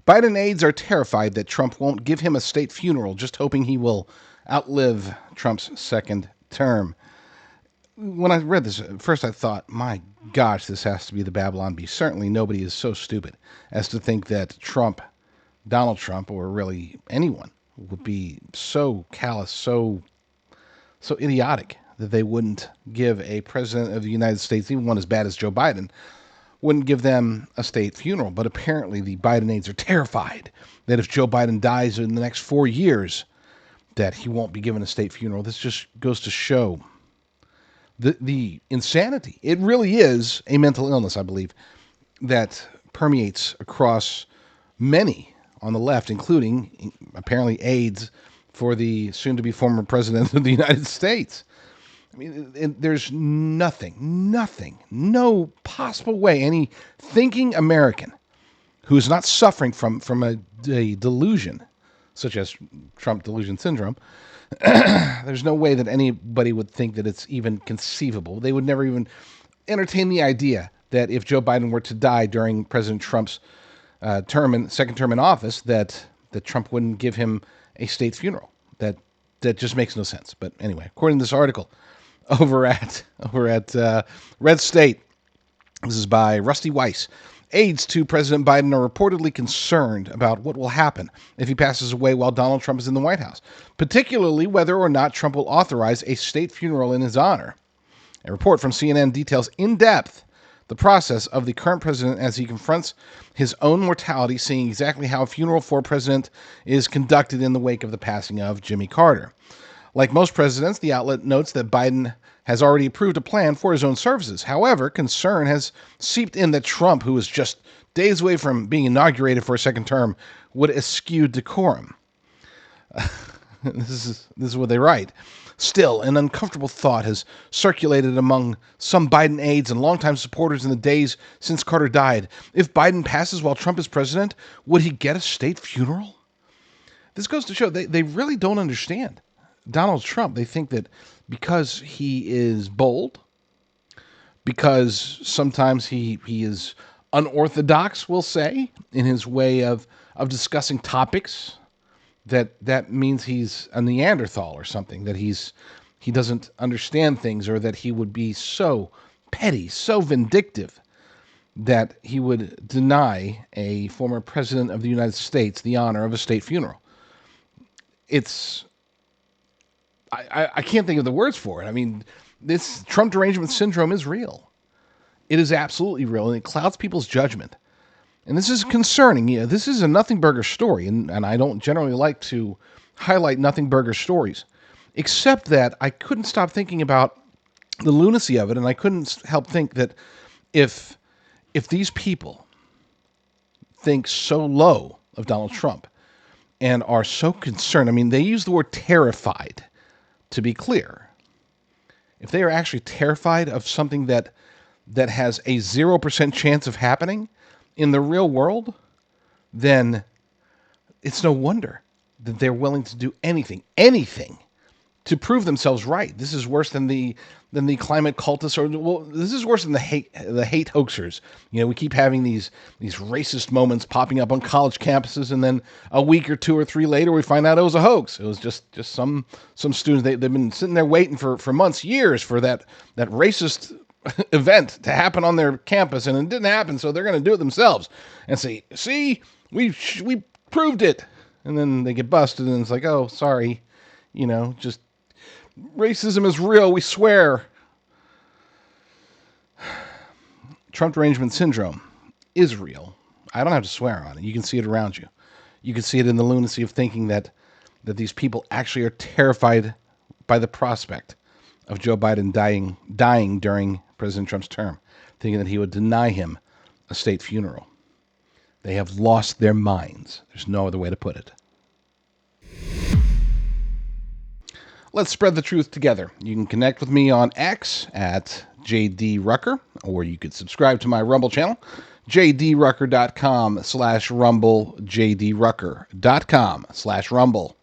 Biden aides are terrified that Trump won't give him a state funeral, just hoping he will outlive Trump's second term. When I read this, at first I thought, my gosh, this has to be the Babylon Bee. Certainly nobody is so stupid as to think that Donald Trump, or really anyone, would be so callous, so idiotic that they wouldn't give a president of the United States, even one as bad as Joe Biden, wouldn't give them a state funeral. But apparently the Biden aides are terrified that if Joe Biden dies in the next 4 years, that he won't be given a state funeral. This just goes to show the insanity. It really is a mental illness, I believe, that permeates across many on the left, including apparently aides for the soon-to-be former president of the United States. I mean, there's no possible way any thinking American who is not suffering from a delusion, such as Trump delusion syndrome, there's no way that anybody would think that it's even conceivable. They would never even entertain the idea that if Joe Biden were to die during President Trump's second term in office, that Trump wouldn't give him a state funeral. That just makes no sense. But anyway, according to this article over at Red State, this is by Rusty Weiss. Aides to President Biden are reportedly concerned about what will happen if he passes away while Donald Trump is in the White House, particularly whether or not Trump will authorize a state funeral in his honor. A report from CNN details in depth the process of the current president as he confronts his own mortality, seeing exactly how a funeral for a president is conducted in the wake of the passing of Jimmy Carter. Like most presidents, the outlet notes that Biden has already approved a plan for his own services. However, concern has seeped in that Trump, who is just days away from being inaugurated for a second term, would eschew decorum. This is what they write. Still, an uncomfortable thought has circulated among some Biden aides and longtime supporters in the days since Carter died. If Biden passes while Trump is president, would he get a state funeral? This goes to show they really don't understand Donald Trump. They think that because he is bold, because sometimes he is unorthodox, we'll say, in his way of discussing topics, that means he's a Neanderthal or something, that he doesn't understand things, or that he would be so petty, so vindictive, that he would deny a former president of the United States the honor of a state funeral. I can't think of the words for it. I mean, this Trump derangement syndrome is real. It is absolutely real, and it clouds people's judgment. And this is concerning. Yeah, this is a nothing burger story, and I don't generally like to highlight nothing burger stories, except that I couldn't stop thinking about the lunacy of it, and I couldn't help think that if these people think so low of Donald Trump and are so concerned, I mean, they use the word terrified, to be clear. If they are actually terrified of something that has a 0% chance of happening in the real world, then it's no wonder that they're willing to do anything to prove themselves right. This is worse than the climate cultists, this is worse than the hate hoaxers. You know, we keep having these racist moments popping up on college campuses, and then a week or 2 or 3 later, we find out it was a hoax. It was just some students. They've been sitting there waiting for months, years for that racist event to happen on their campus, and it didn't happen, so they're going to do it themselves and say, "See, we proved it." And then they get busted, and it's like, "Oh, sorry, just racism is real, we swear." Trump derangement syndrome is real. I don't have to swear on it. You can see it around you. You can see it in the lunacy of thinking that these people actually are terrified by the prospect of Joe Biden dying during President Trump's term, thinking that he would deny him a state funeral. They have lost their minds. There's no other way to put it. Let's spread the truth together. You can connect with me on X at JD Rucker, or you could subscribe to my Rumble channel, jdrucker.com/rumble, jdrucker.com/rumble.